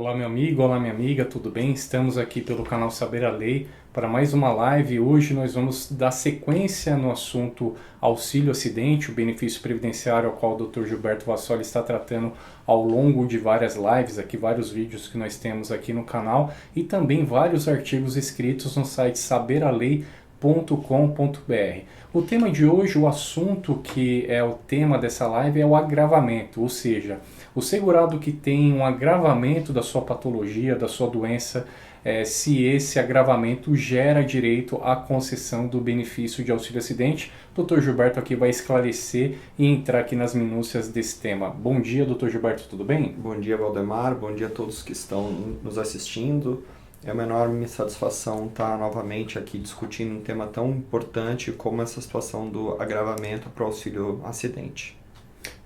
Olá meu amigo, olá minha amiga, tudo bem? Estamos aqui pelo canal Saber a Lei para mais uma live. Hoje nós vamos dar sequência no assunto auxílio acidente, o benefício previdenciário ao qual o Dr. Gilberto Vassoli está tratando ao longo de várias lives, aqui vários vídeos que nós temos aqui no canal e também vários artigos escritos no site saberalei.com.br. O tema de hoje, o assunto que é o tema dessa live é o agravamento, ou seja, o segurado que tem um agravamento da sua patologia, da sua doença, se esse agravamento gera direito à concessão do benefício de auxílio acidente. O Dr. Gilberto aqui vai esclarecer e entrar aqui nas minúcias desse tema. Bom dia, Dr. Gilberto, tudo bem? Bom dia, Valdemar, bom dia a todos que estão nos assistindo. É uma enorme satisfação estar novamente aqui discutindo um tema tão importante como essa situação do agravamento para o auxílio acidente.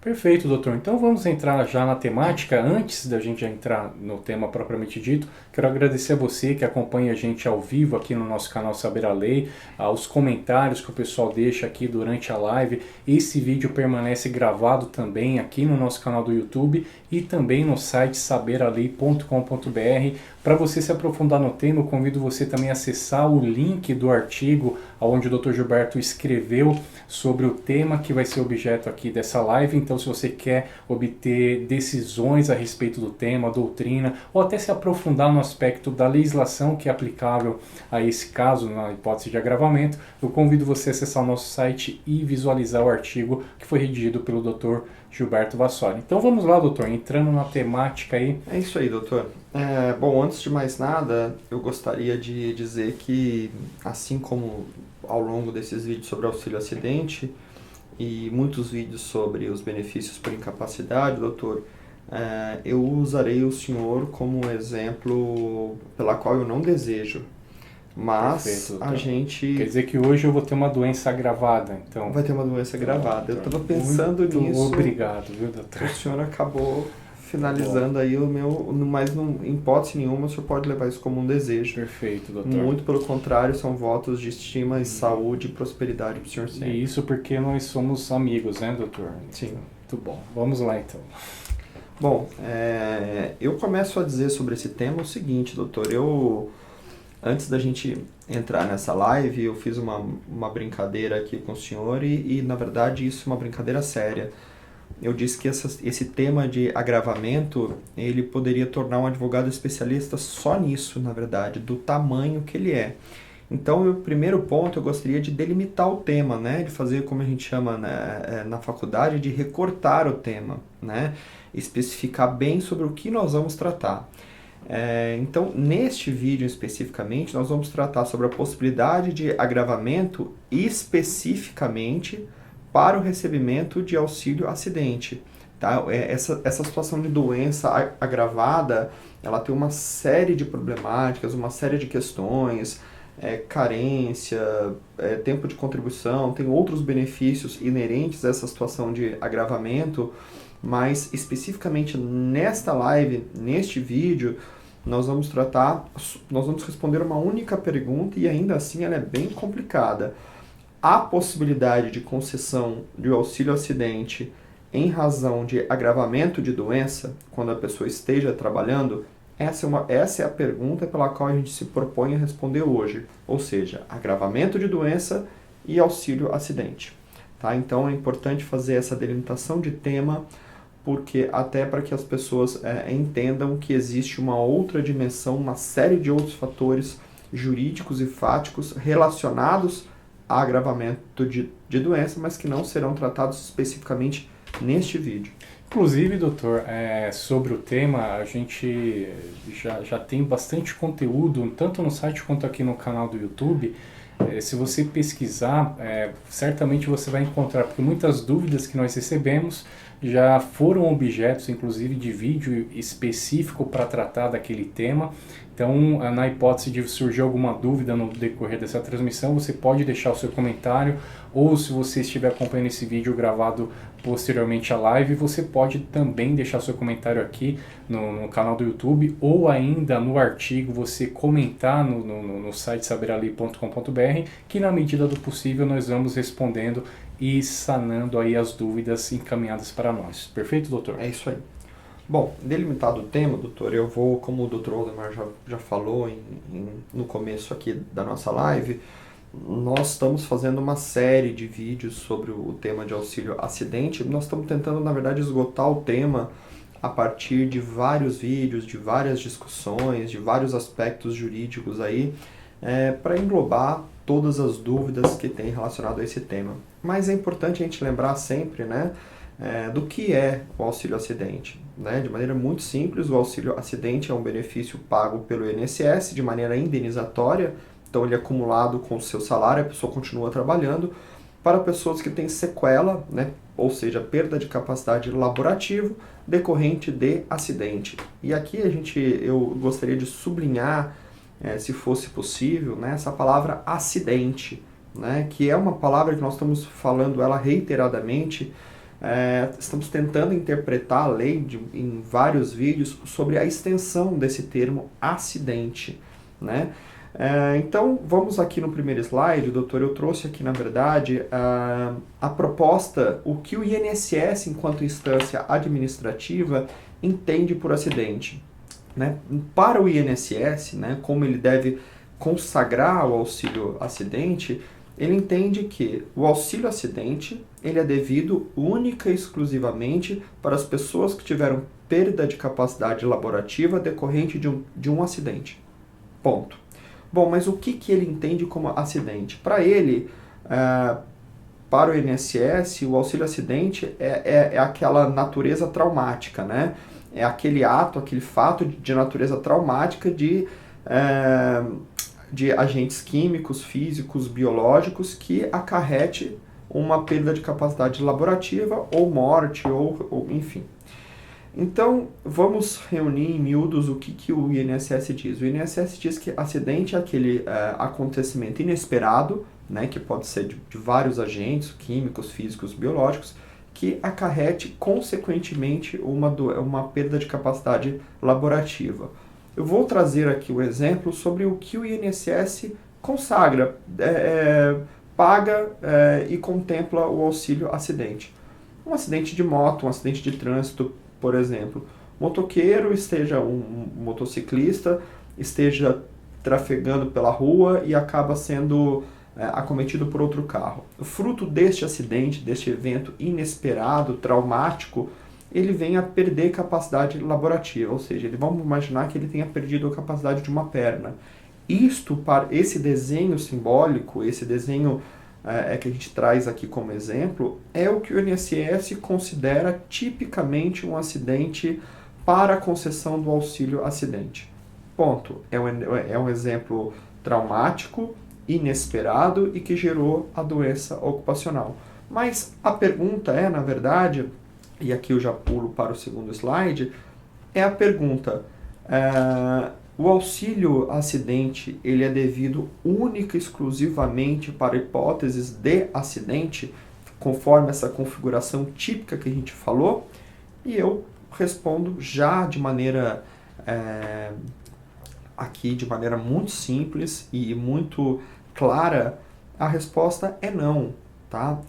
Perfeito, doutor. Então vamos entrar já na temática. Antes da gente entrar no tema propriamente dito, quero agradecer a você que acompanha a gente ao vivo aqui no nosso canal Saber a Lei, aos comentários que o pessoal deixa aqui durante a live. Esse vídeo permanece gravado também aqui no nosso canal do YouTube e também no site saberalei.com.br. Para você se aprofundar no tema, eu convido você também a acessar o link do artigo onde o Dr. Gilberto escreveu sobre o tema que vai ser objeto aqui dessa live. Então, se você quer obter decisões a respeito do tema, doutrina, ou até se aprofundar no aspecto da legislação que é aplicável a esse caso, na hipótese de agravamento, eu convido você a acessar o nosso site e visualizar o artigo que foi redigido pelo Dr. Gilberto Vassoli. Então vamos lá, doutor, entrando na temática aí. É isso aí, doutor. Bom, antes de mais nada, eu gostaria de dizer que, assim como ao longo desses vídeos sobre auxílio acidente e muitos vídeos sobre os benefícios por incapacidade, doutor, eu usarei o senhor como exemplo pela qual eu não desejo. Mas Perfeito, a gente... Quer dizer que hoje eu vou ter uma doença agravada, então... Vai ter uma doença agravada. Eu estava pensando nisso. Obrigado, viu, doutor? O senhor acabou finalizando aí o meu... Mas em hipótese nenhuma o senhor pode levar isso como um desejo. Perfeito, doutor. Muito pelo contrário, são votos de estima e saúde e prosperidade para o senhor sempre. E isso porque nós somos amigos, né, doutor? Sim. Muito bom. Vamos lá, então. Bom, eu começo a dizer sobre esse tema o seguinte, doutor. Antes da gente entrar nessa live, eu fiz uma brincadeira aqui com o senhor e na verdade, isso é uma brincadeira séria. Eu disse que esse tema de agravamento, ele poderia tornar um advogado especialista só nisso, na verdade, do tamanho que ele é. Então, o primeiro ponto, eu gostaria de delimitar o tema, né? De fazer, como a gente chama na faculdade, de recortar o tema, né? Especificar bem sobre o que nós vamos tratar. Então, neste vídeo especificamente, nós vamos tratar sobre a possibilidade de agravamento especificamente para o recebimento de auxílio acidente. Tá? Essa situação de doença agravada, ela tem uma série de problemáticas, uma série de questões, carência, tempo de contribuição, tem outros benefícios inerentes a essa situação de agravamento, mas especificamente nesta live, neste vídeo, nós vamos responder uma única pergunta e ainda assim ela é bem complicada. Há possibilidade de concessão de auxílio acidente em razão de agravamento de doença quando a pessoa esteja trabalhando? Essa é a pergunta pela qual a gente se propõe a responder hoje, ou seja, agravamento de doença e auxílio acidente. Tá? Então é importante fazer essa delimitação de tema, porque até para que as pessoas entendam que existe uma outra dimensão, uma série de outros fatores jurídicos e fáticos relacionados a agravamento de doença, mas que não serão tratados especificamente neste vídeo. Inclusive, doutor, sobre o tema, a gente já tem bastante conteúdo, tanto no site quanto aqui no canal do YouTube. Se você pesquisar, certamente você vai encontrar, porque muitas dúvidas que nós recebemos já foram objetos, inclusive, de vídeo específico para tratar daquele tema. Então, na hipótese de surgir alguma dúvida no decorrer dessa transmissão, você pode deixar o seu comentário, ou se você estiver acompanhando esse vídeo gravado posteriormente à live, você pode também deixar seu comentário aqui no canal do YouTube, ou ainda no artigo você comentar no site saberalei.com.br, que na medida do possível nós vamos respondendo e sanando aí as dúvidas encaminhadas para nós. Perfeito, doutor? É isso aí. Bom, delimitado o tema, doutor, eu vou, como o doutor Waldemar já falou no começo aqui da nossa live, nós estamos fazendo uma série de vídeos sobre o tema de auxílio acidente. Nós estamos tentando, na verdade, esgotar o tema a partir de vários vídeos, de várias discussões, de vários aspectos jurídicos aí, para englobar todas as dúvidas que tem relacionado a esse tema. Mas é importante a gente lembrar sempre, né, do que é o auxílio acidente. Né? De maneira muito simples, o auxílio acidente é um benefício pago pelo INSS de maneira indenizatória, então ele é acumulado com o seu salário, a pessoa continua trabalhando, para pessoas que têm sequela, né? Ou seja, perda de capacidade laborativa decorrente de acidente. E aqui eu gostaria de sublinhar, se fosse possível, né, essa palavra acidente, né, que é uma palavra que nós estamos falando ela reiteradamente. Estamos tentando interpretar a lei em vários vídeos sobre a extensão desse termo acidente, né? Então, vamos aqui no primeiro slide, doutor, eu trouxe aqui, na verdade, a proposta, o que o INSS, enquanto instância administrativa, entende por acidente. Né? Para o INSS, né, como ele deve consagrar o auxílio acidente, ele entende que o auxílio acidente ele é devido única e exclusivamente para as pessoas que tiveram perda de capacidade laborativa decorrente de um acidente. Ponto. Bom, mas o que ele entende como acidente? Para ele, para o INSS, o auxílio acidente é aquela natureza traumática, né? É aquele ato, aquele fato de natureza traumática de agentes químicos, físicos, biológicos que acarrete uma perda de capacidade laborativa ou morte, ou enfim. Então, vamos reunir em miúdos o que o INSS diz. O INSS diz que acidente é aquele acontecimento inesperado, né, que pode ser de vários agentes, químicos, físicos, biológicos, que acarrete, consequentemente, uma perda de capacidade laborativa. Eu vou trazer aqui o exemplo sobre o que o INSS consagra, paga e contempla o auxílio acidente. Um acidente de moto, um acidente de trânsito, por exemplo. Motoqueiro, um motociclista, esteja trafegando pela rua e acaba sendo acometido por outro carro. Fruto deste acidente, deste evento inesperado, traumático, ele vem a perder capacidade laborativa, ou seja, vamos imaginar que ele tenha perdido a capacidade de uma perna. Esse desenho simbólico, esse desenho que a gente traz aqui como exemplo, é o que o INSS considera tipicamente um acidente para a concessão do auxílio acidente. Ponto. É um exemplo traumático, inesperado e que gerou a doença ocupacional. Mas a pergunta na verdade, e aqui eu já pulo para o segundo slide, é a pergunta: o auxílio acidente ele é devido única e exclusivamente para hipóteses de acidente, conforme essa configuração típica que a gente falou? E eu respondo já de maneira aqui de maneira muito simples e muito clara. A resposta é não. Tá?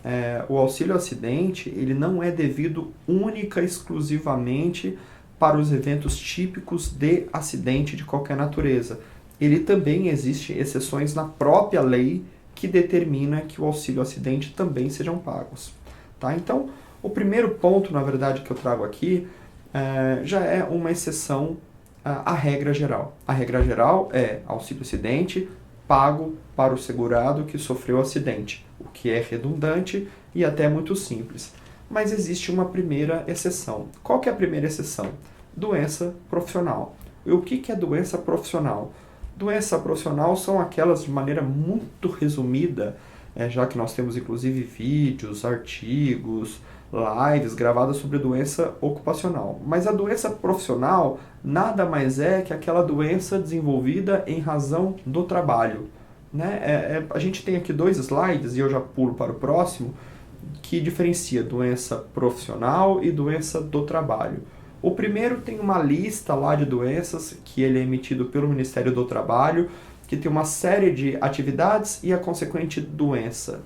O auxílio acidente ele não é devido única e exclusivamente para os eventos típicos de acidente de qualquer natureza. Ele também existe exceções na própria lei que determina que o auxílio acidente também sejam pagos. Tá? Então, o primeiro ponto, na verdade, que eu trago aqui já é uma exceção à regra geral. A regra geral é auxílio acidente pago para o segurado que sofreu o acidente, o que é redundante e até muito simples. Mas existe uma primeira exceção. Qual que é a primeira exceção? Doença profissional. E o que é doença profissional? Doença profissional são aquelas, de maneira muito resumida, já que nós temos inclusive vídeos, artigos, lives gravadas sobre doença ocupacional. Mas a doença profissional nada mais é que aquela doença desenvolvida em razão do trabalho. Né? A gente tem aqui 2 slides, e eu já pulo para o próximo, que diferencia doença profissional e doença do trabalho. O primeiro tem uma lista lá de doenças que ele é emitido pelo Ministério do Trabalho, que tem uma série de atividades e a consequente doença.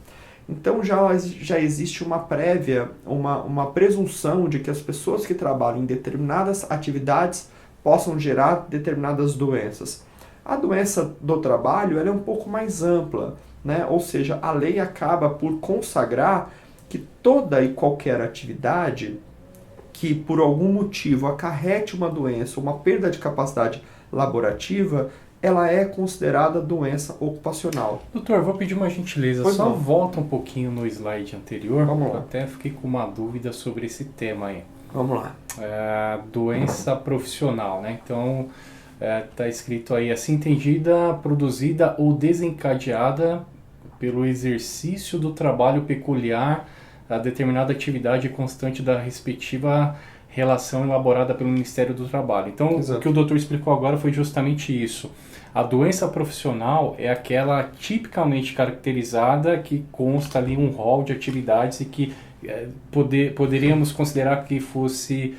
Então já existe uma prévia, uma presunção de que as pessoas que trabalham em determinadas atividades possam gerar determinadas doenças. A doença do trabalho ela é um pouco mais ampla, né? Ou seja, a lei acaba por consagrar que toda e qualquer atividade que por algum motivo acarrete uma doença, uma perda de capacidade laborativa, ela é considerada doença ocupacional. Doutor, vou pedir uma gentileza, Pois só não. volta um pouquinho no slide anterior, Vamos lá. eu até fiquei com uma dúvida sobre esse tema aí. Vamos lá. Doença profissional, né? Então, está escrito aí, assim entendida, produzida ou desencadeada pelo exercício do trabalho peculiar a determinada atividade constante da respectiva relação elaborada pelo Ministério do Trabalho. Então, Exato. O que o doutor explicou agora foi justamente isso. A doença profissional é aquela tipicamente caracterizada que consta ali um rol de atividades e que poderíamos considerar que fosse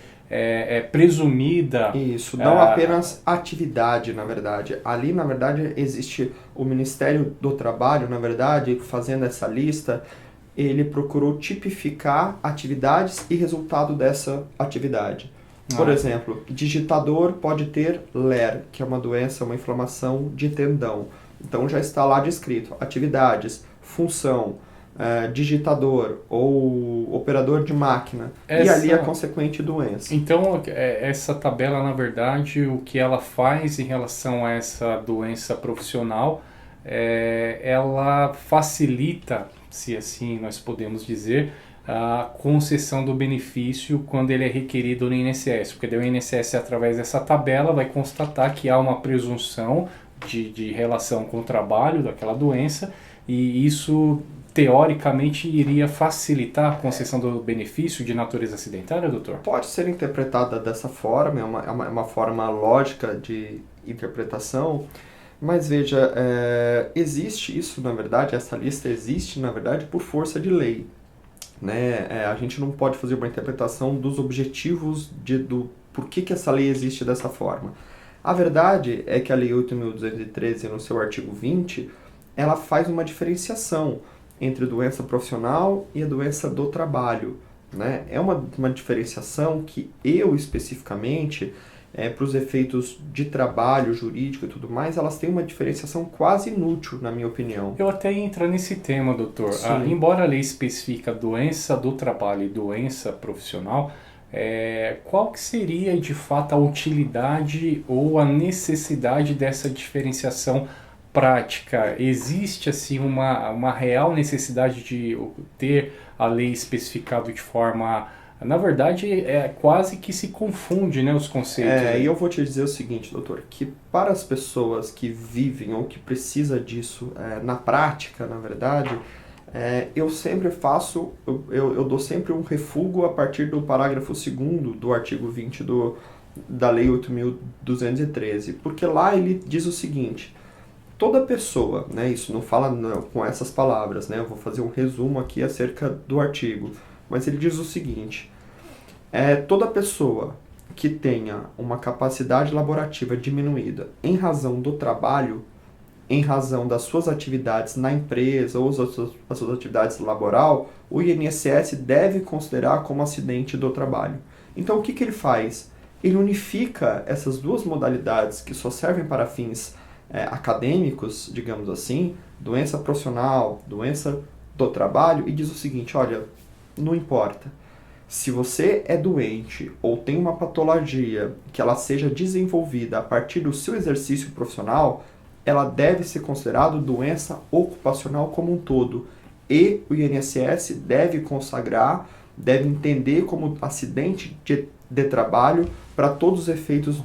presumida... Isso, não apenas atividade, na verdade. Ali, na verdade, existe o Ministério do Trabalho, na verdade, fazendo essa lista, ele procurou tipificar atividades e resultado dessa atividade. Por exemplo, digitador pode ter LER, que é uma doença, uma inflamação de tendão. Então já está lá descrito. Atividades, função, digitador ou operador de máquina. E ali a consequente doença. Então, essa tabela, na verdade, o que ela faz em relação a essa doença profissional, ela facilita, se assim nós podemos dizer, a concessão do benefício quando ele é requerido no INSS, porque daí o INSS, através dessa tabela, vai constatar que há uma presunção de relação com o trabalho daquela doença, e isso, teoricamente, iria facilitar a concessão do benefício de natureza acidentária, doutor? Pode ser interpretada dessa forma, é uma forma lógica de interpretação, mas veja, existe isso, na verdade, essa lista existe, na verdade, por força de lei. Né? A gente não pode fazer uma interpretação dos objetivos do por que essa lei existe dessa forma. A verdade é que a Lei 8.213, no seu artigo 20, ela faz uma diferenciação entre doença profissional e a doença do trabalho. Né? É uma diferenciação que eu, especificamente, para os efeitos de trabalho jurídico e tudo mais, elas têm uma diferenciação quase inútil, na minha opinião. Eu até ia entrar nesse tema, doutor. Embora a lei especifique doença do trabalho e doença profissional, qual que seria de fato a utilidade ou a necessidade dessa diferenciação prática? Existe assim uma real necessidade de ter a lei especificado de forma... Na verdade, quase que se confunde, né, os conceitos. E eu vou te dizer o seguinte, doutor, que para as pessoas que vivem ou que precisam disso na prática, na verdade, eu sempre eu dou sempre um refúgio a partir do parágrafo 2º do artigo 20 da Lei 8.213, porque lá ele diz o seguinte: toda pessoa, né, isso não fala com essas palavras, né, eu vou fazer um resumo aqui acerca do artigo, mas ele diz o seguinte: toda pessoa que tenha uma capacidade laborativa diminuída em razão do trabalho, em razão das suas atividades na empresa ou as suas atividades laboral, o INSS deve considerar como acidente do trabalho. Então o que ele faz? Ele unifica essas duas modalidades que só servem para fins acadêmicos, digamos assim, doença profissional, doença do trabalho, e diz o seguinte: olha, não importa. Se você é doente ou tem uma patologia que ela seja desenvolvida a partir do seu exercício profissional, ela deve ser considerada doença ocupacional como um todo. E o INSS deve consagrar, deve entender como acidente de trabalho para todos os efeitos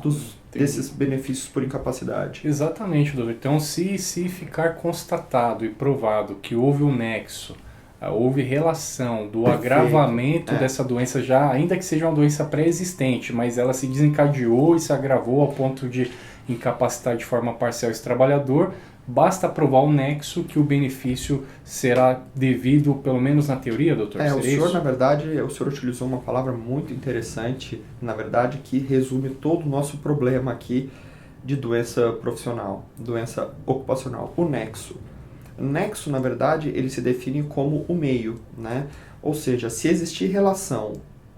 desses benefícios por incapacidade. Exatamente, doutor. Então, se ficar constatado e provado que houve um nexo, houve relação do agravamento dessa doença, já, ainda que seja uma doença pré-existente, mas ela se desencadeou e se agravou ao ponto de incapacitar de forma parcial esse trabalhador, basta provar o nexo que o benefício será devido, pelo menos na teoria, doutor? O senhor, na verdade, o senhor utilizou uma palavra muito interessante, na verdade, que resume todo o nosso problema aqui de doença profissional, doença ocupacional, o nexo. Nexo, na verdade, ele se define como o meio, né? Ou seja, se existir relação,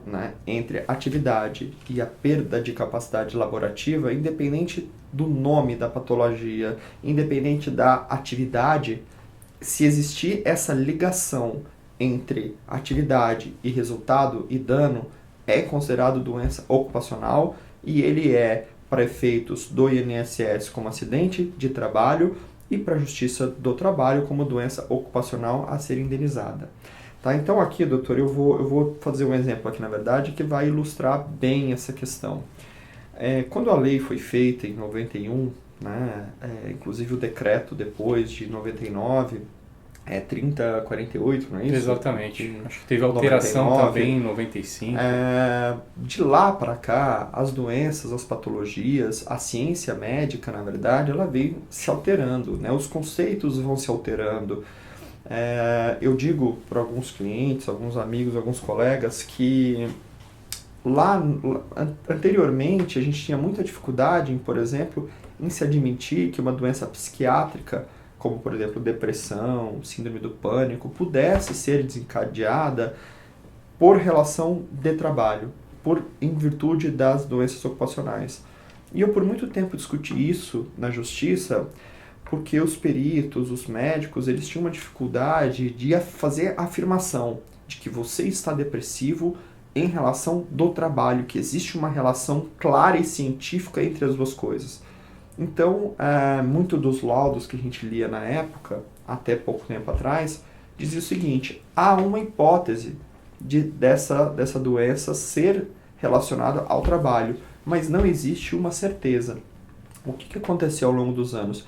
né, entre atividade e a perda de capacidade laborativa, independente do nome da patologia, independente da atividade, se existir essa ligação entre atividade e resultado e dano, é considerado doença ocupacional e ele é, para efeitos do INSS, como acidente de trabalho e para a Justiça do Trabalho como doença ocupacional a ser indenizada. Tá? Então aqui, doutor, eu vou fazer um exemplo aqui, na verdade, que vai ilustrar bem essa questão. Quando a lei foi feita em 91, né, inclusive o decreto depois de 99, 3048, não é isso? Exatamente. Acho que teve alteração 99, também em 95. De lá para cá, as doenças, as patologias, a ciência médica, na verdade, ela veio se alterando, né? Os conceitos vão se alterando. Eu digo para alguns clientes, alguns amigos, alguns colegas que lá anteriormente a gente tinha muita dificuldade, por exemplo, em se admitir que uma doença psiquiátrica, como por exemplo depressão, síndrome do pânico, pudesse ser desencadeada por relação de trabalho, em virtude das doenças ocupacionais. E eu por muito tempo discuti isso na justiça, porque os peritos, os médicos, eles tinham uma dificuldade de fazer a afirmação de que você está depressivo em relação do trabalho, que existe uma relação clara e científica entre as duas coisas. Então, muito dos laudos que a gente lia na época, até pouco tempo atrás, dizia o seguinte: há uma hipótese dessa doença ser relacionada ao trabalho, mas não existe uma certeza. O que aconteceu ao longo dos anos?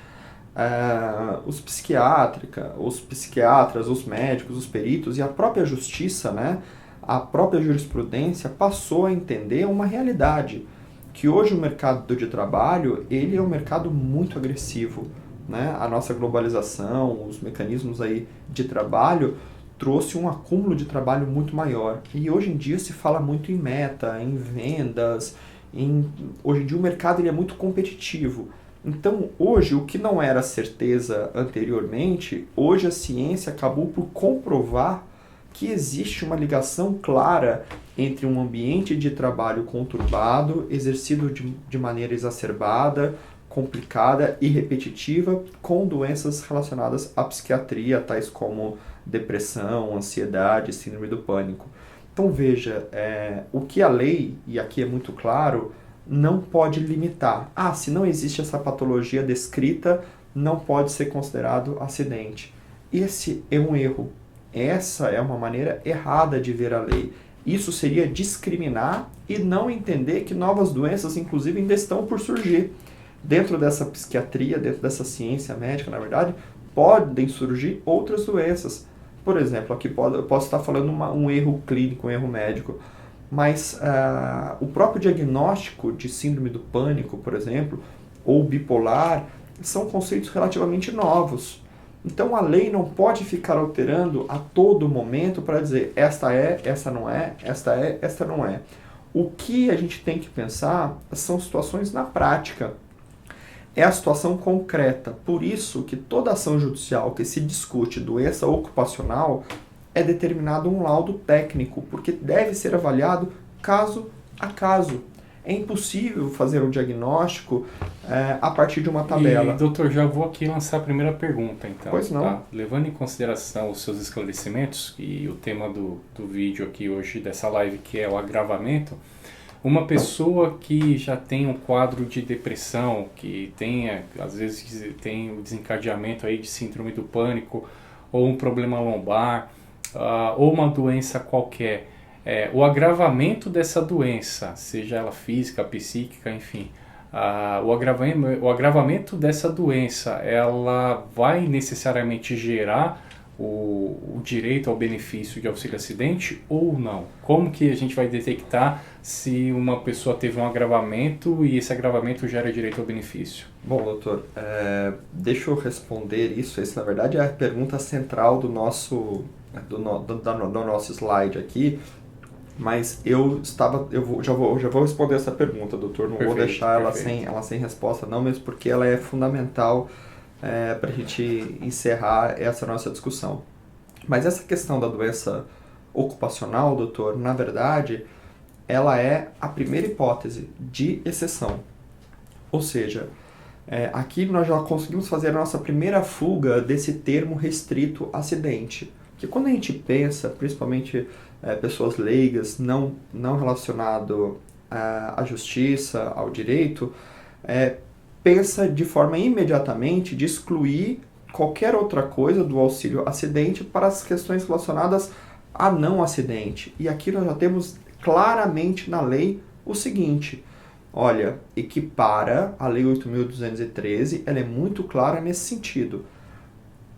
Os psiquiatras, os médicos, os peritos e a própria justiça, né, a própria jurisprudência passou a entender uma realidade, que hoje o mercado de trabalho, ele é um mercado muito agressivo, né? A nossa globalização, os mecanismos aí de trabalho trouxe um acúmulo de trabalho muito maior. E hoje em dia se fala muito em meta, em vendas, hoje em dia o mercado ele é muito competitivo. Então, hoje, o que não era certeza anteriormente, hoje a ciência acabou por comprovar que existe uma ligação clara entre um ambiente de trabalho conturbado, exercido de maneira exacerbada, complicada e repetitiva, com doenças relacionadas à psiquiatria, tais como depressão, ansiedade, síndrome do pânico. Então veja, o que a lei, e aqui é muito claro, não pode limitar. Se não existe essa patologia descrita, não pode ser considerado acidente. Esse é um erro. Essa é uma maneira errada de ver a lei. Isso seria discriminar e não entender que novas doenças, inclusive, ainda estão por surgir. Dentro dessa psiquiatria, dentro dessa ciência médica, na verdade, podem surgir outras doenças. Por exemplo, aqui eu posso estar falando um erro clínico, um erro médico, mas o próprio diagnóstico de síndrome do pânico, por exemplo, ou bipolar, são conceitos relativamente novos. Então a lei não pode ficar alterando a todo momento para dizer esta é, essa não é, esta não é. O que a gente tem que pensar são situações na prática. É a situação concreta. Por isso que toda ação judicial que se discute doença ocupacional é determinado um laudo técnico, porque deve ser avaliado caso a caso. É impossível fazer um diagnóstico a partir de uma tabela. E, doutor, já vou aqui lançar a primeira pergunta, então. Pois não. Tá? Levando em consideração os seus esclarecimentos e o tema do vídeo aqui hoje, dessa live, que é o agravamento, uma pessoa que já tem um quadro de depressão, que às vezes tem o desencadeamento aí de síndrome do pânico, ou um problema lombar, ou uma doença qualquer, o agravamento dessa doença, seja ela física, psíquica, enfim, o agravamento dessa doença, ela vai necessariamente gerar o direito ao benefício de auxílio-acidente ou não? Como que a gente vai detectar se uma pessoa teve um agravamento e esse agravamento gera direito ao benefício? Bom, doutor, deixa eu responder isso. Essa, na verdade, é a pergunta central do nosso slide aqui, mas já vou responder essa pergunta, doutor. Não vou deixar ela sem resposta, não, mesmo porque ela é fundamental para a gente encerrar essa nossa discussão. Mas essa questão da doença ocupacional, doutor, na verdade, ela é a primeira hipótese de exceção. Ou seja, aqui nós já conseguimos fazer a nossa primeira fuga desse termo restrito acidente. Porque quando a gente pensa, principalmente pessoas leigas, não relacionado à justiça, ao direito, pensa de forma imediatamente de excluir qualquer outra coisa do auxílio acidente para as questões relacionadas a não acidente. E aqui nós já temos claramente na lei o seguinte: olha, equipara a Lei 8.213, ela é muito clara nesse sentido.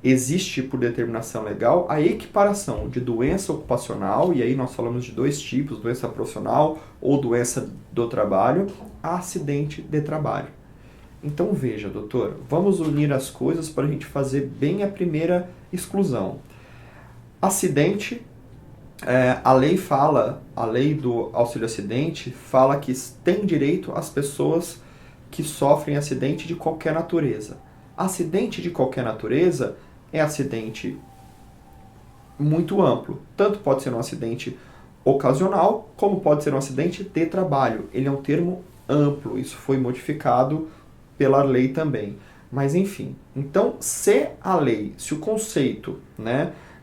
Existe, por determinação legal, a equiparação de doença ocupacional, e aí nós falamos de dois tipos, doença profissional ou doença do trabalho, a acidente de trabalho. Então veja, doutor, vamos unir as coisas para a gente fazer bem a primeira exclusão. Acidente, a lei do auxílio acidente fala que tem direito as pessoas que sofrem acidente de qualquer natureza. Acidente de qualquer natureza é acidente muito amplo. Tanto pode ser um acidente ocasional, como pode ser um acidente de trabalho. Ele é um termo amplo, isso foi modificado pela lei também. Mas enfim, então se o conceito,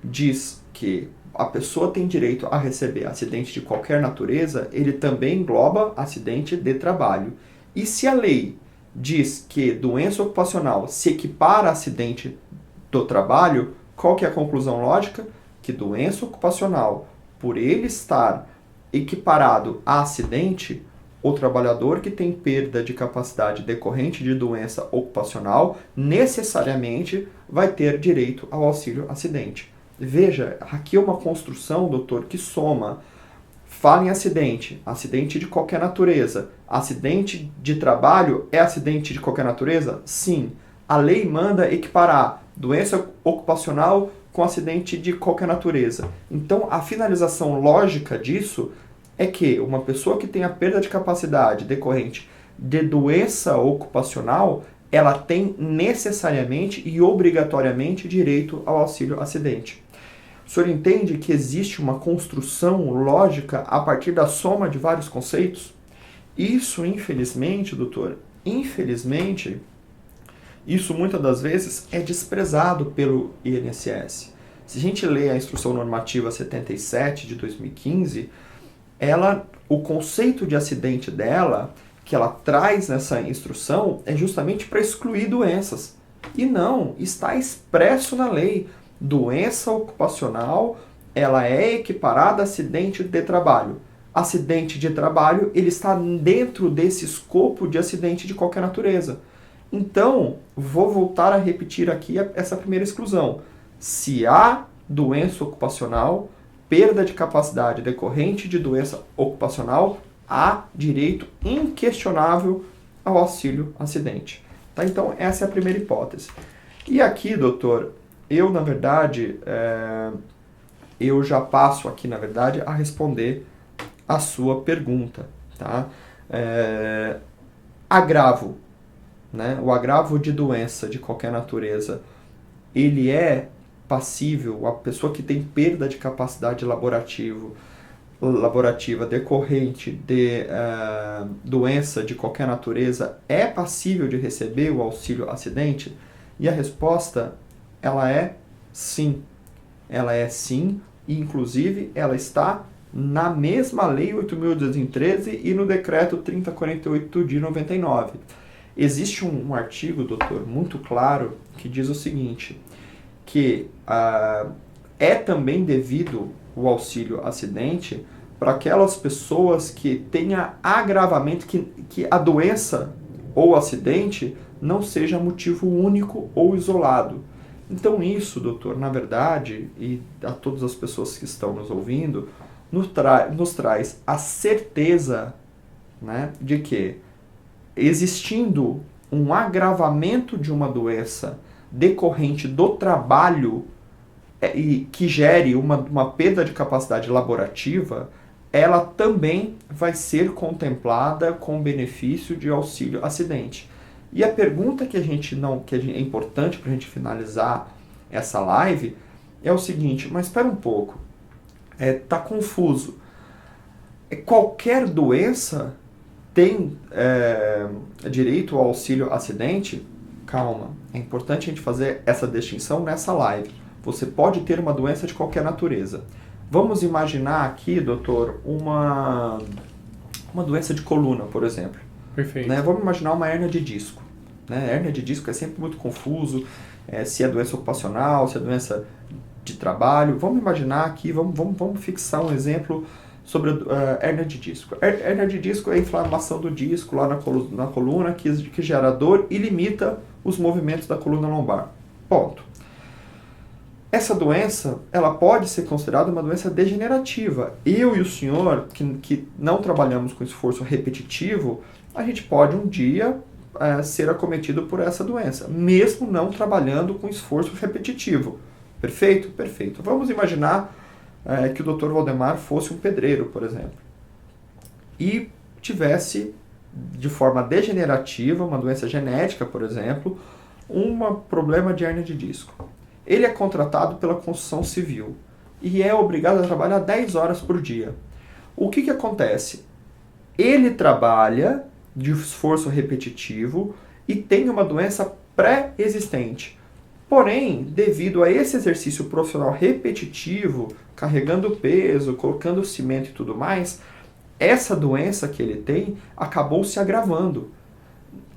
diz que a pessoa tem direito a receber acidente de qualquer natureza, ele também engloba acidente de trabalho. E se a lei diz que doença ocupacional se equipara a acidente do trabalho, qual que é a conclusão lógica? Que doença ocupacional, por ele estar equiparado a acidente, o trabalhador que tem perda de capacidade decorrente de doença ocupacional necessariamente vai ter direito ao auxílio acidente. Veja, aqui é uma construção, doutor, que soma. Fala em acidente, acidente de qualquer natureza. Acidente de trabalho é acidente de qualquer natureza? Sim. A lei manda equiparar doença ocupacional com acidente de qualquer natureza. Então, a finalização lógica disso é que uma pessoa que tem a perda de capacidade decorrente de doença ocupacional, ela tem necessariamente e obrigatoriamente direito ao auxílio acidente. O senhor entende que existe uma construção lógica a partir da soma de vários conceitos? Isso, infelizmente, doutor, isso muitas das vezes é desprezado pelo INSS. Se a gente lê a Instrução Normativa 77 de 2015, o conceito de acidente dela, que ela traz nessa instrução, é justamente para excluir doenças. E não, está expresso na lei. Doença ocupacional, ela é equiparada a acidente de trabalho. Acidente de trabalho, ele está dentro desse escopo de acidente de qualquer natureza. Então, vou voltar a repetir aqui essa primeira exclusão. Se há doença ocupacional, perda de capacidade decorrente de doença ocupacional, há direito inquestionável ao auxílio acidente. Tá? Então, essa é a primeira hipótese. E aqui, doutor, eu, na verdade, eu já passo aqui, na verdade, a responder a sua pergunta. Tá? Agravo. O agravo de doença de qualquer natureza, ele é passível, a pessoa que tem perda de capacidade laborativa decorrente de doença de qualquer natureza, é passível de receber o auxílio acidente? E a resposta, ela é sim. Ela é sim, e inclusive ela está na mesma Lei 8.213 e no Decreto 3048 de 99. Existe um artigo, doutor, muito claro, que diz o seguinte, que é também devido o auxílio acidente para aquelas pessoas que tenham agravamento, que a doença ou acidente não seja motivo único ou isolado. Então isso, doutor, na verdade, e a todas as pessoas que estão nos ouvindo, nos traz a certeza, de que existindo um agravamento de uma doença decorrente do trabalho e que gere uma perda de capacidade laborativa, ela também vai ser contemplada com benefício de auxílio acidente. E a pergunta que é importante para a gente finalizar essa live é o seguinte, mas espera um pouco, tá confuso. Qualquer doença tem direito ao auxílio acidente? Calma, é importante a gente fazer essa distinção nessa live. Você pode ter uma doença de qualquer natureza. Vamos imaginar aqui, doutor, uma doença de coluna, por exemplo. Perfeito. Né? Vamos imaginar uma hérnia de disco. Né? Hérnia de disco é sempre muito confuso, se é doença ocupacional, se é doença de trabalho. Vamos imaginar aqui, vamos fixar um exemplo sobre a hérnia de disco. Hérnia de disco é a inflamação do disco lá na coluna que gera dor e limita os movimentos da coluna lombar. Ponto. Essa doença, ela pode ser considerada uma doença degenerativa. Eu e o senhor, que não trabalhamos com esforço repetitivo, a gente pode um dia ser acometido por essa doença, mesmo não trabalhando com esforço repetitivo. Perfeito? Perfeito. Vamos imaginar que o Dr. Valdemar fosse um pedreiro, por exemplo, e tivesse, de forma degenerativa, uma doença genética, por exemplo, um problema de hérnia de disco. Ele é contratado pela construção civil e é obrigado a trabalhar 10 horas por dia. O que acontece? Ele trabalha de esforço repetitivo e tem uma doença pré-existente. Porém, devido a esse exercício profissional repetitivo, carregando peso, colocando cimento e tudo mais, essa doença que ele tem acabou se agravando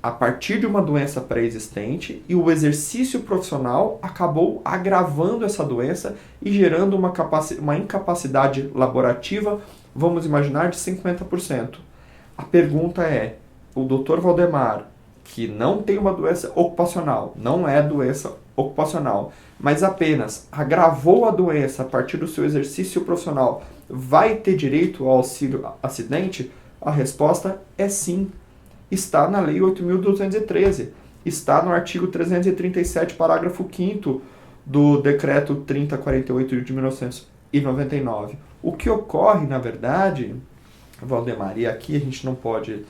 a partir de uma doença pré-existente, e o exercício profissional acabou agravando essa doença e gerando uma incapacidade laborativa, vamos imaginar, de 50%. A pergunta é, o Dr. Valdemar, que não tem uma doença ocupacional, não é doença ocupacional, mas apenas agravou a doença a partir do seu exercício profissional, vai ter direito ao auxílio acidente? A resposta é sim. Está na Lei 8.213, está no artigo 337, parágrafo 5º do Decreto 3048 de 1999. O que ocorre, na verdade, Valdemar, e aqui a gente não pode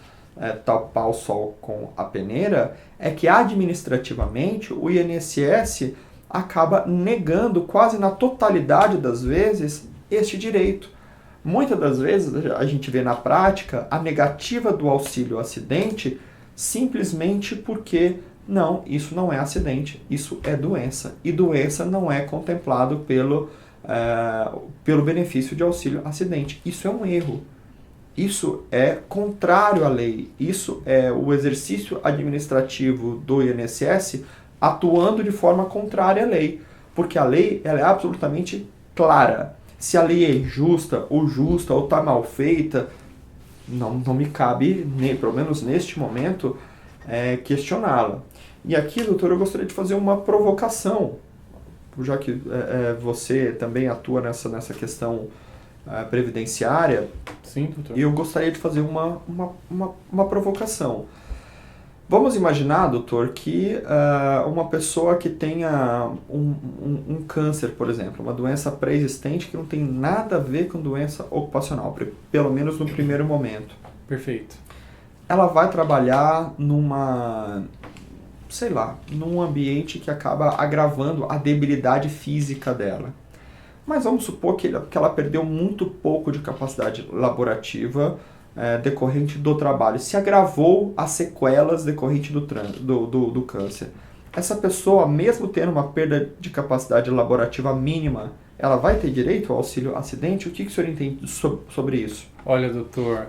tapar o sol com a peneira, é que administrativamente o INSS acaba negando quase na totalidade das vezes este direito. Muitas das vezes a gente vê na prática a negativa do auxílio acidente simplesmente porque não, isso não é acidente, isso é doença. E doença não é contemplado pelo benefício de auxílio acidente. Isso é um erro. Isso é contrário à lei. Isso é o exercício administrativo do INSS atuando de forma contrária à lei. Porque a lei ela é absolutamente clara. Se a lei é injusta ou justa ou está mal feita, não me cabe, pelo menos neste momento, questioná-la. E aqui, doutor, eu gostaria de fazer uma provocação, já que você também atua nessa questão previdenciária. Sim, doutor. E eu gostaria de fazer uma provocação. Vamos imaginar, doutor, que uma pessoa que tenha um câncer, por exemplo, uma doença pré-existente que não tem nada a ver com doença ocupacional, pelo menos no primeiro momento. Perfeito. Ela vai trabalhar num ambiente que acaba agravando a debilidade física dela. Mas vamos supor que ela perdeu muito pouco de capacidade laborativa decorrente do trabalho, se agravou as sequelas decorrente do câncer. Essa pessoa, mesmo tendo uma perda de capacidade laborativa mínima, ela vai ter direito ao auxílio acidente? O que o senhor entende sobre isso? Olha, doutor,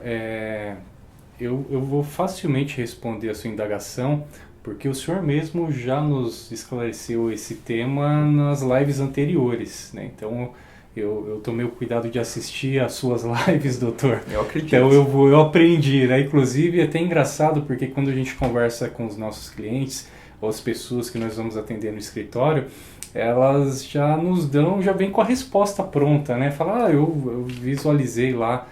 eu vou facilmente responder a sua indagação, porque o senhor mesmo já nos esclareceu esse tema nas lives anteriores, né? Então, eu tomei o cuidado de assistir às suas lives, doutor. Eu acredito. Então eu aprendi, né? Inclusive é até engraçado porque quando a gente conversa com os nossos clientes ou as pessoas que nós vamos atender no escritório, elas já vem com a resposta pronta, né? Fala, eu visualizei lá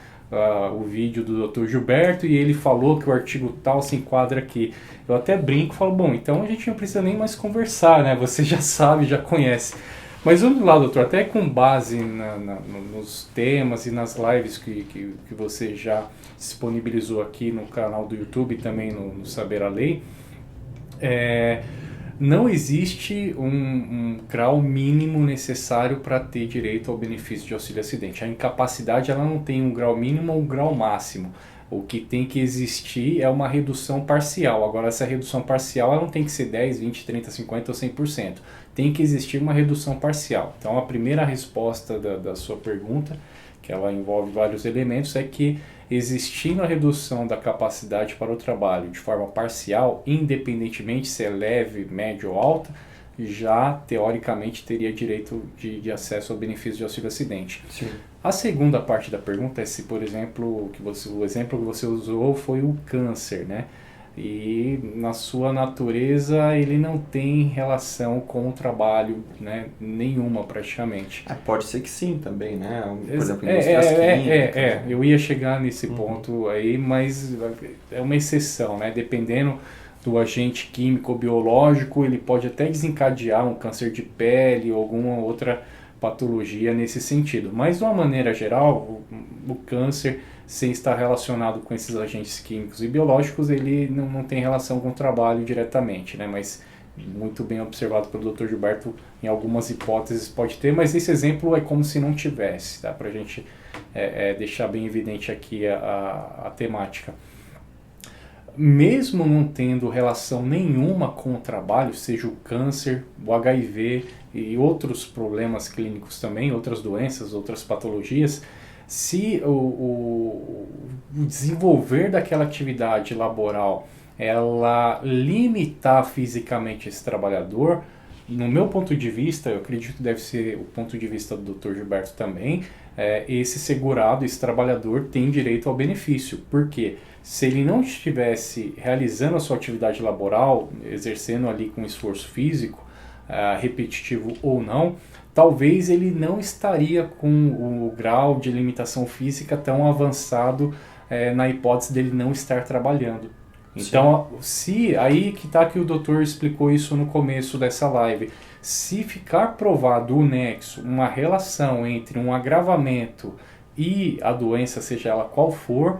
o vídeo do Dr. Gilberto e ele falou que o artigo tal se enquadra aqui. Eu até brinco e falo, bom, então a gente não precisa nem mais conversar, né? Você já sabe, já conhece. Mas vamos lá, doutor, até com base nos temas e nas lives que você já disponibilizou aqui no canal do YouTube e também no Saber a Lei, Não existe um grau mínimo necessário para ter direito ao benefício de auxílio acidente. A incapacidade ela não tem um grau mínimo ou um grau máximo. O que tem que existir é uma redução parcial. Agora, essa redução parcial ela não tem que ser 10, 20, 30, 50 ou 100%. Tem que existir uma redução parcial. Então, a primeira resposta da sua pergunta, que ela envolve vários elementos, é que existindo a redução da capacidade para o trabalho de forma parcial, independentemente se é leve, média ou alta, já teoricamente teria direito de acesso ao benefício de auxílio acidente. Sim. A segunda parte da pergunta é se, por exemplo, o exemplo que você usou foi o câncer, né? E na sua natureza ele não tem relação com o trabalho, né? Nenhuma praticamente. Pode ser que sim também, né? Por exemplo, indústrias químicas. Eu ia chegar nesse ponto aí, mas é uma exceção, né? Dependendo do agente químico ou biológico, ele pode até desencadear um câncer de pele ou alguma outra patologia nesse sentido. Mas de uma maneira geral, o câncer, sem estar relacionado com esses agentes químicos e biológicos, ele não tem relação com o trabalho diretamente, né? Mas muito bem observado pelo Dr. Gilberto, em algumas hipóteses pode ter, mas esse exemplo é como se não tivesse, tá? Para a gente deixar bem evidente aqui a temática. Mesmo não tendo relação nenhuma com o trabalho, seja o câncer, o HIV e outros problemas clínicos também, outras doenças, outras patologias, se o desenvolver daquela atividade laboral ela limitar fisicamente esse trabalhador, no meu ponto de vista, eu acredito que deve ser o ponto de vista do Dr. Gilberto também, esse segurado, esse trabalhador tem direito ao benefício. Por quê? Se ele não estivesse realizando a sua atividade laboral, exercendo ali com esforço físico, repetitivo ou não, talvez ele não estaria com o grau de limitação física tão avançado na hipótese dele não estar trabalhando. Então, aí que está que o doutor explicou isso no começo dessa live. Se ficar provado o nexo, uma relação entre um agravamento e a doença, seja ela qual for,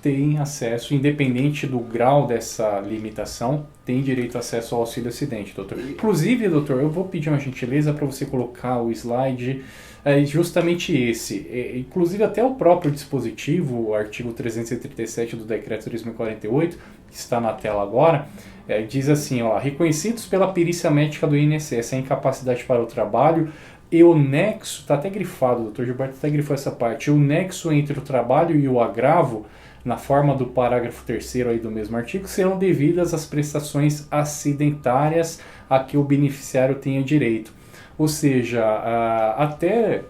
tem acesso, independente do grau dessa limitação, tem direito a acesso ao auxílio acidente, doutor. Inclusive, doutor, eu vou pedir uma gentileza para você colocar o slide, justamente esse. Inclusive, até o próprio dispositivo, o artigo 337 do Decreto 3048, que está na tela agora, diz assim, reconhecidos pela perícia médica do INSS a incapacidade para o trabalho e o nexo, está até grifado, o Dr. Gilberto até grifou essa parte, o nexo entre o trabalho e o agravo, na forma do parágrafo 3º aí do mesmo artigo, serão devidas às prestações acidentárias a que o beneficiário tenha direito. Ou seja, até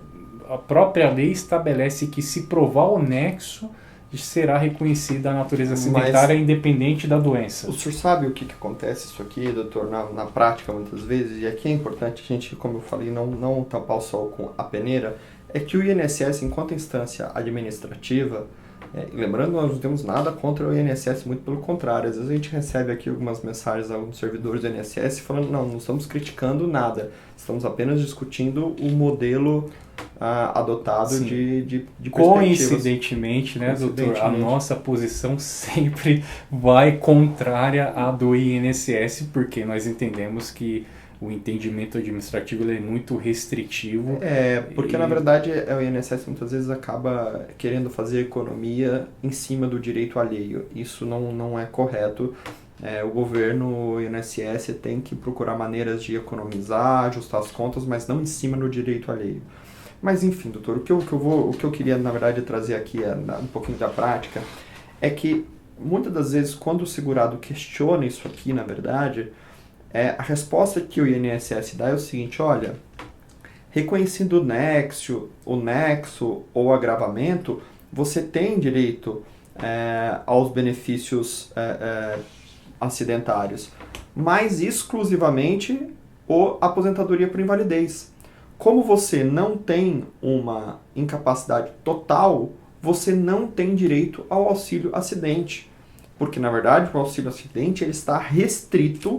a própria lei estabelece que se provar o nexo, será reconhecida a natureza acidentária independente da doença. O senhor sabe o que acontece isso aqui, doutor, na prática muitas vezes, e aqui é importante a gente, como eu falei, não tapar o sol com a peneira, é que o INSS, enquanto instância administrativa, lembrando, nós não temos nada contra o INSS, muito pelo contrário, às vezes a gente recebe aqui algumas mensagens a alguns servidores do INSS falando, não estamos criticando nada, estamos apenas discutindo o modelo adotado de Coincidentemente, né, doutor, a nossa posição sempre vai contrária à do INSS, porque nós entendemos que o entendimento administrativo ele é muito restritivo. Porque na verdade o INSS muitas vezes acaba querendo fazer economia em cima do direito alheio. Isso não é correto. O governo, o INSS tem que procurar maneiras de economizar, ajustar as contas, mas não em cima do direito alheio. Mas enfim, doutor, o que eu queria na verdade trazer aqui um pouquinho da prática é que muitas das vezes quando o segurado questiona isso aqui, na verdade, a resposta que o INSS dá é o seguinte, olha, reconhecendo o nexo ou agravamento, você tem direito aos benefícios acidentários, mas exclusivamente a aposentadoria por invalidez. Como você não tem uma incapacidade total, você não tem direito ao auxílio acidente, porque na verdade o auxílio acidente ele está restrito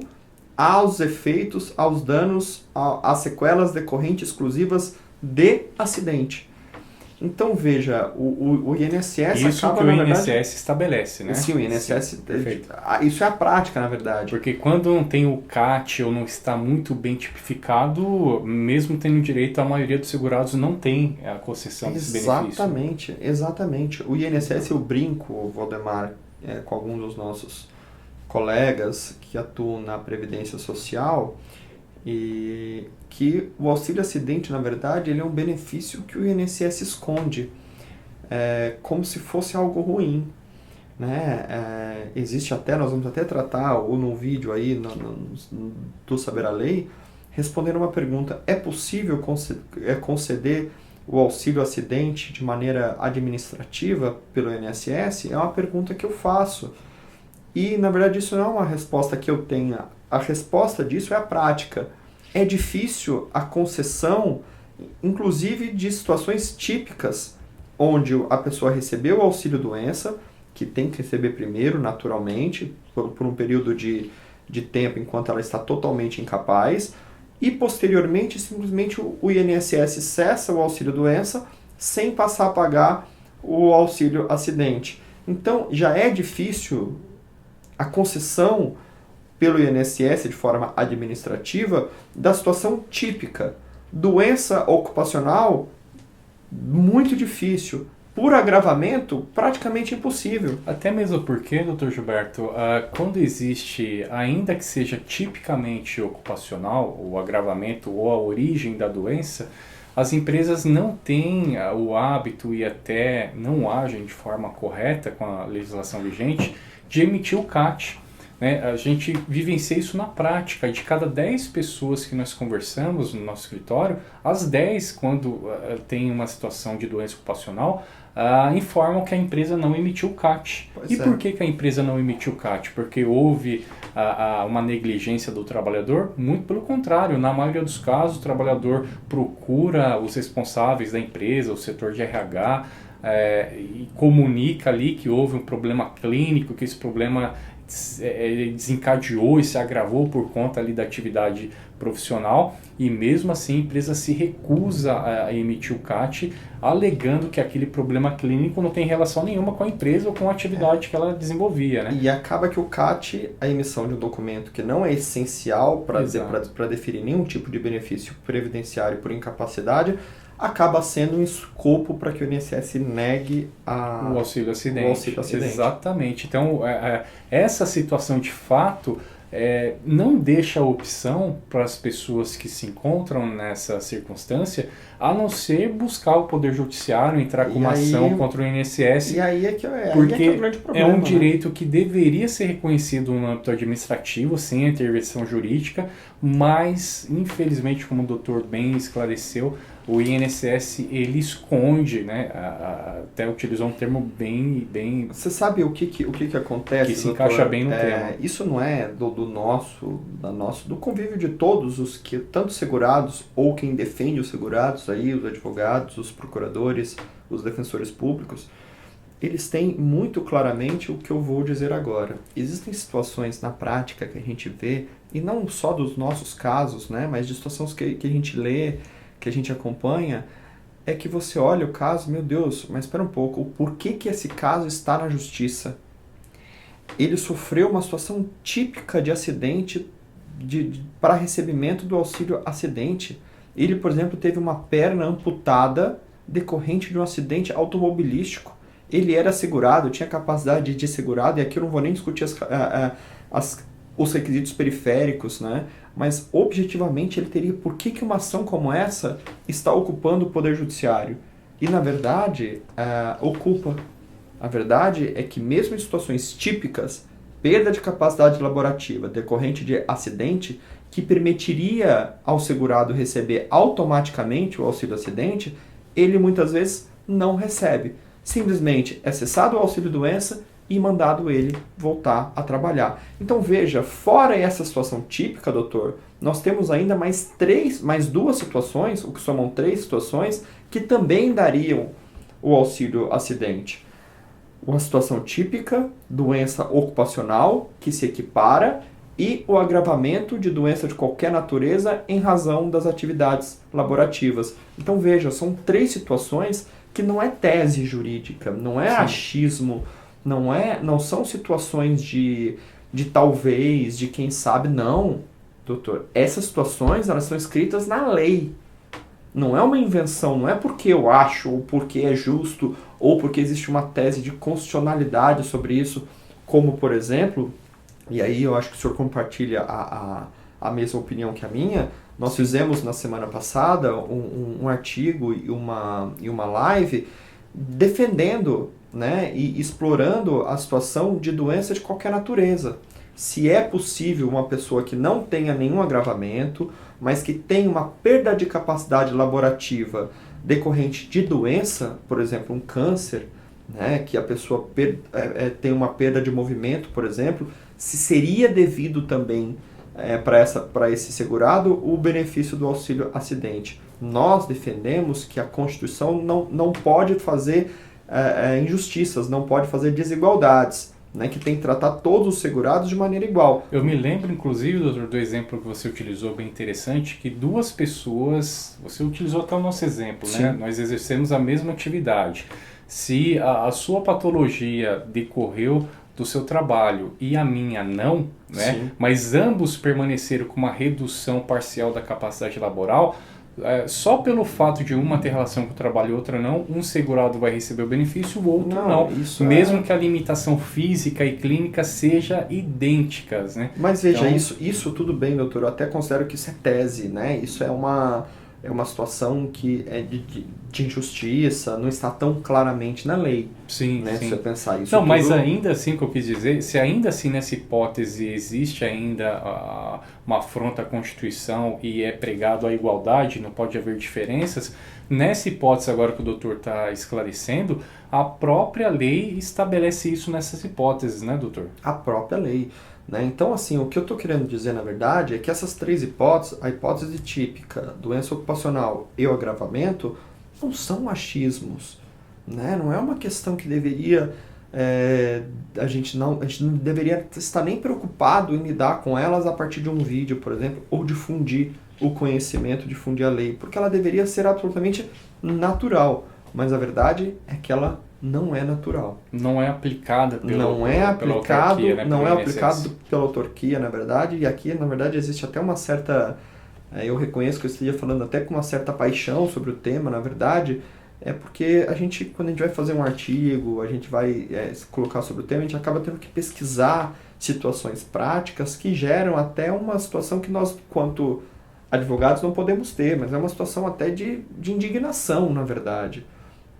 aos efeitos, aos danos, às sequelas decorrentes exclusivas de acidente. Então, veja, o INSS isso acaba, que o na verdade... INSS estabelece, né? Sim, o INSS... Sim, perfeito. Isso é a prática, na verdade. Porque quando não tem o CAT ou não está muito bem tipificado, mesmo tendo direito, a maioria dos segurados não tem a concessão desse benefício. Exatamente. O INSS, eu brinco, Valdemar, com alguns dos nossos colegas que atuam na Previdência Social, e que o auxílio acidente, na verdade, ele é um benefício que o INSS esconde, como se fosse algo ruim, né? Existe até, nós vamos até tratar, ou num vídeo aí do Saber a Lei, respondendo uma pergunta: é possível conceder o auxílio acidente de maneira administrativa pelo INSS? É uma pergunta que eu faço. E, na verdade, isso não é uma resposta que eu tenha. A resposta disso é a prática. É difícil a concessão, inclusive de situações típicas, onde a pessoa recebeu o auxílio-doença, que tem que receber primeiro, naturalmente, por um período de tempo enquanto ela está totalmente incapaz, e posteriormente, simplesmente, o INSS cessa o auxílio-doença sem passar a pagar o auxílio-acidente. Então, já é difícil a concessão pelo INSS de forma administrativa da situação típica. Doença ocupacional, muito difícil. Por agravamento, praticamente impossível. Até mesmo porque, doutor Gilberto, quando existe, ainda que seja tipicamente ocupacional, o agravamento ou a origem da doença, as empresas não têm o hábito e até não agem de forma correta com a legislação vigente de emitir o CAT. Né? A gente vivencia isso na prática. De cada 10 pessoas que nós conversamos no nosso escritório, as 10, quando tem uma situação de doença ocupacional, informam que a empresa não emitiu o CAT. Por que a empresa não emitiu o CAT? Porque houve uma negligência do trabalhador? Muito pelo contrário, na maioria dos casos o trabalhador procura os responsáveis da empresa, o setor de RH, e comunica ali que houve um problema clínico, que esse problema desencadeou e se agravou por conta ali da atividade profissional, e mesmo assim a empresa se recusa a emitir o CAT, alegando que aquele problema clínico não tem relação nenhuma com a empresa ou com a atividade que ela desenvolvia, né? E acaba que o CAT, a emissão de um documento que não é essencial para definir nenhum tipo de benefício previdenciário por incapacidade, acaba sendo um escopo para que o INSS negue o auxílio acidente. Exatamente. Então, essa situação de fato não deixa a opção para as pessoas que se encontram nessa circunstância, a não ser buscar o Poder Judiciário, entrar com uma ação contra o INSS. E aí é que porque é o grande problema, é um direito que deveria ser reconhecido no âmbito administrativo, sem a intervenção jurídica, mas, infelizmente, como o doutor bem esclareceu, o INSS ele esconde, né? Até utilizou um termo bem... Você sabe o que acontece, que se encaixa bem no tema. Isso não é do convívio de todos os que, tanto segurados ou quem defende os segurados, aí, os advogados, os procuradores, os defensores públicos, eles têm muito claramente o que eu vou dizer agora. Existem situações na prática que a gente vê, e não só dos nossos casos, né? Mas de situações que a gente lê, que a gente acompanha, é que você olha o caso, meu Deus, mas espera um pouco, por que esse caso está na justiça? Ele sofreu uma situação típica de acidente para recebimento do auxílio acidente. Ele, por exemplo, teve uma perna amputada decorrente de um acidente automobilístico. Ele era segurado, tinha capacidade de segurado, e aqui eu não vou nem discutir os requisitos periféricos, né? Mas objetivamente ele teria por que uma ação como essa está ocupando o Poder Judiciário? E na verdade ocupa. A verdade é que mesmo em situações típicas, perda de capacidade laborativa decorrente de acidente, que permitiria ao segurado receber automaticamente o auxílio acidente, ele muitas vezes não recebe. Simplesmente é cessado o auxílio doença e mandado ele voltar a trabalhar. Então veja, fora essa situação típica, doutor, nós temos ainda mais duas situações, o que somam 3 situações, que também dariam o auxílio acidente. Uma situação típica, doença ocupacional, que se equipara, e o agravamento de doença de qualquer natureza em razão das atividades laborativas. Então veja, são 3 situações que não é tese jurídica, não é achismo, não são situações de talvez, de quem sabe, não, doutor. Essas situações, elas são escritas na lei. Não é uma invenção, não é porque eu acho, ou porque é justo, ou porque existe uma tese de constitucionalidade sobre isso, como, por exemplo, e aí eu acho que o senhor compartilha a mesma opinião que a minha, nós fizemos na semana passada um artigo e uma live defendendo, né, e explorando a situação de doença de qualquer natureza. Se é possível uma pessoa que não tenha nenhum agravamento, mas que tenha uma perda de capacidade laborativa decorrente de doença, por exemplo, um câncer, né, que a pessoa tem uma perda de movimento, por exemplo, se seria devido também para esse segurado o benefício do auxílio acidente. Nós defendemos que a Constituição não pode fazer injustiças, não pode fazer desigualdades, né, que tem que tratar todos os segurados de maneira igual. Eu me lembro, inclusive, doutor, do exemplo que você utilizou, bem interessante, que duas pessoas, você utilizou até o nosso exemplo, Sim. né? Nós exercemos a mesma atividade. Se a sua patologia decorreu do seu trabalho e a minha não, né? Sim. Mas ambos permaneceram com uma redução parcial da capacidade laboral, só pelo fato de uma ter relação com o trabalho e outra não, um segurado vai receber o benefício, o outro não. Mesmo que a limitação física e clínica seja idênticas, né? Mas veja, então, isso tudo bem, doutor, eu até considero que isso é tese, né? Isso é uma situação que é de injustiça, não está tão claramente na lei. Sim, né? sim. Se você pensar isso. Não, mas ainda assim, o que eu quis dizer, se ainda assim nessa hipótese existe ainda uma afronta à Constituição e é pregado a igualdade, não pode haver diferenças, nessa hipótese agora que o doutor está esclarecendo, a própria lei estabelece isso nessas hipóteses, né, doutor? A própria lei. Né? Então, assim, o que eu estou querendo dizer, na verdade, é que essas três hipóteses, a hipótese típica, doença ocupacional e o agravamento, não são achismos. Né? Não é uma questão que deveria... a gente não deveria estar nem preocupado em lidar com elas a partir de um vídeo, por exemplo, ou difundir o conhecimento, difundir a lei, porque ela deveria ser absolutamente natural. Mas a verdade é que ela não é natural. Não é aplicada pela autarquia, né? Não é aplicado pela autarquia, na verdade, e aqui, na verdade, existe até uma certa... eu reconheço que eu esteja falando até com uma certa paixão sobre o tema, na verdade, é porque quando a gente vai fazer um artigo, a gente vai colocar sobre o tema, a gente acaba tendo que pesquisar situações práticas que geram até uma situação que nós, quanto advogados, não podemos ter, mas é uma situação até de indignação, na verdade.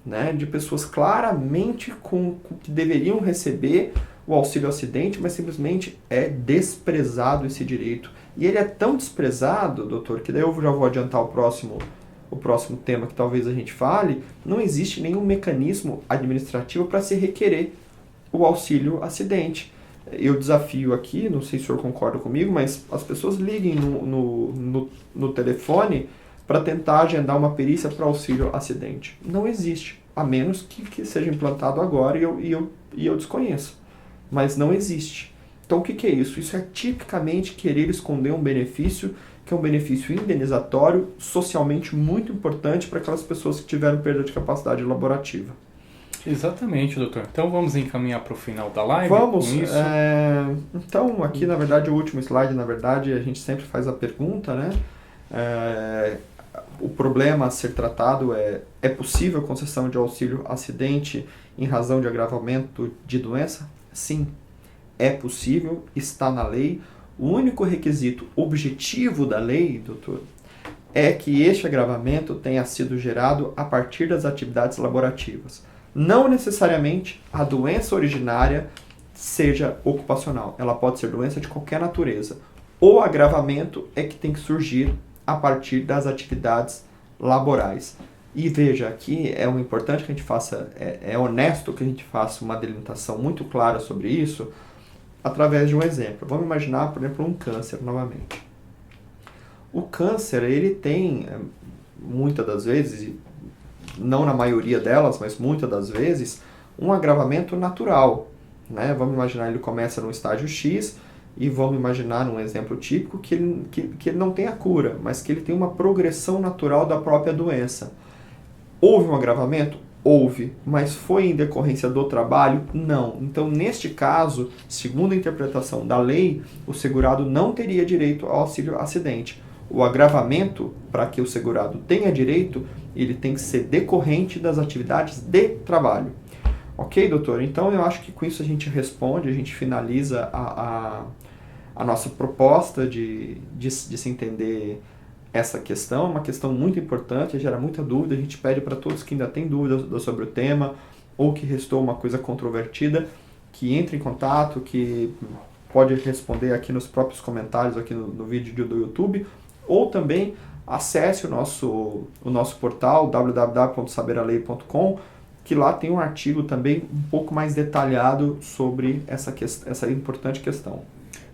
Né, de pessoas claramente que deveriam receber o auxílio acidente, mas simplesmente é desprezado esse direito. E ele é tão desprezado, doutor, que daí eu já vou adiantar o próximo tema que talvez a gente fale, não existe nenhum mecanismo administrativo para se requerer o auxílio acidente. Eu desafio aqui, não sei se o senhor concorda comigo, mas as pessoas liguem no telefone para tentar agendar uma perícia para auxílio acidente. Não existe, a menos que seja implantado agora e eu desconheço. Mas não existe. Então o que é isso? Isso é tipicamente querer esconder um benefício, que é um benefício indenizatório, socialmente muito importante para aquelas pessoas que tiveram perda de capacidade laborativa. Exatamente, doutor. Então vamos encaminhar para o final da live? Vamos. Com isso? Então, aqui na verdade, o último slide, na verdade, a gente sempre faz a pergunta, né? O problema a ser tratado é possível a concessão de auxílio acidente em razão de agravamento de doença? Sim, é possível, está na lei. O único requisito objetivo da lei, doutor, é que este agravamento tenha sido gerado a partir das atividades laborativas. Não necessariamente a doença originária seja ocupacional. Ela pode ser doença de qualquer natureza. O agravamento é que tem que surgir a partir das atividades laborais. E veja, aqui é o importante que a gente faça, é honesto que a gente faça uma delimitação muito clara sobre isso, através de um exemplo. Vamos imaginar, por exemplo, um câncer novamente. O câncer, ele tem, muitas das vezes, não na maioria delas, mas muitas das vezes, um agravamento natural. Né? Vamos imaginar, ele começa no estágio X, e vamos imaginar um exemplo típico que ele não tem a cura, mas que ele tem uma progressão natural da própria doença. Houve um agravamento? Houve, mas foi em decorrência do trabalho? Não. Então, neste caso, segundo a interpretação da lei, o segurado não teria direito ao auxílio acidente. O agravamento, para que o segurado tenha direito, ele tem que ser decorrente das atividades de trabalho. Ok, doutor? Então, eu acho que com isso a gente responde, a gente finaliza a nossa proposta de se entender essa questão. É uma questão muito importante, gera muita dúvida. A gente pede para todos que ainda têm dúvidas sobre o tema ou que restou uma coisa controvertida, que entre em contato, que pode responder aqui nos próprios comentários aqui no vídeo do YouTube, ou também acesse o nosso portal www.saberalei.com, que lá tem um artigo também um pouco mais detalhado sobre essa importante questão.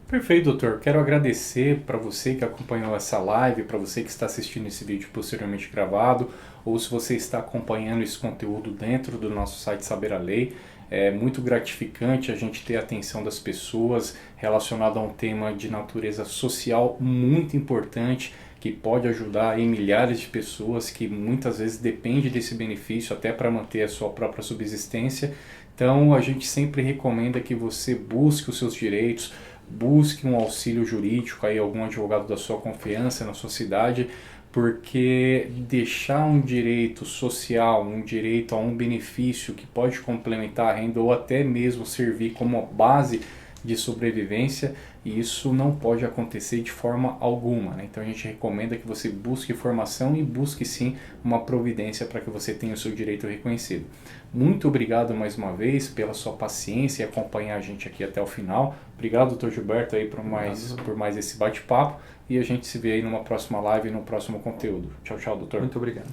Perfeito, doutor. Quero agradecer para você que acompanhou essa live, para você que está assistindo esse vídeo posteriormente gravado, ou se você está acompanhando esse conteúdo dentro do nosso site Saber a Lei. É muito gratificante a gente ter a atenção das pessoas relacionado a um tema de natureza social muito importante, que pode ajudar em milhares de pessoas que muitas vezes dependem desse benefício até para manter a sua própria subsistência. Então a gente sempre recomenda que você busque os seus direitos, busque um auxílio jurídico, aí algum advogado da sua confiança na sua cidade, porque deixar um direito social, um direito a um benefício que pode complementar a renda ou até mesmo servir como base de sobrevivência, isso não pode acontecer de forma alguma, né? Então a gente recomenda que você busque informação e busque sim uma providência para que você tenha o seu direito reconhecido. Muito obrigado mais uma vez pela sua paciência e acompanhar a gente aqui até o final. Obrigado, Dr. Gilberto, aí por mais esse bate-papo, e a gente se vê aí numa próxima live, no próximo conteúdo. Tchau, tchau, doutor. Muito obrigado.